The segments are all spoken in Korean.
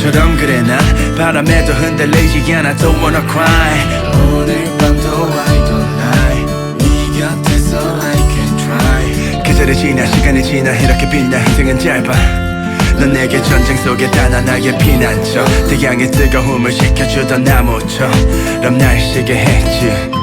것처럼 그래 난 바람에도 흔들리지 않아 Don't wanna cry 오늘 밤도 I don't lie 네 곁에서 I can try 계절이 지나 시간이 지나 이렇게 빛나 인생은 짧아 넌 내게 전쟁 속에 단 하나의 피난처 태양의 뜨거움을 식혀주던 나무처럼 날 쉬게 했지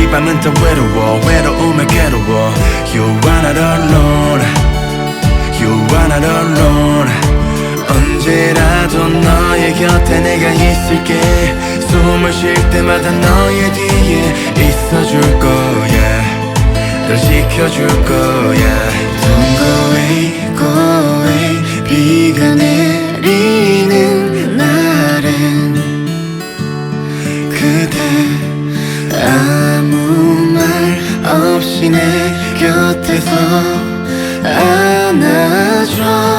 이 밤은 더 외로워 외로움에 괴로워 You are not alone You are not alone 언제라도 너의 곁에 내가 있을게 숨을 쉴 때마다 너의 뒤에 있어줄 거야 널 지켜줄 거야 Don't go away, go away 비가 내리는 날엔 그대 아무 말 없이 내 곁에서 안아줘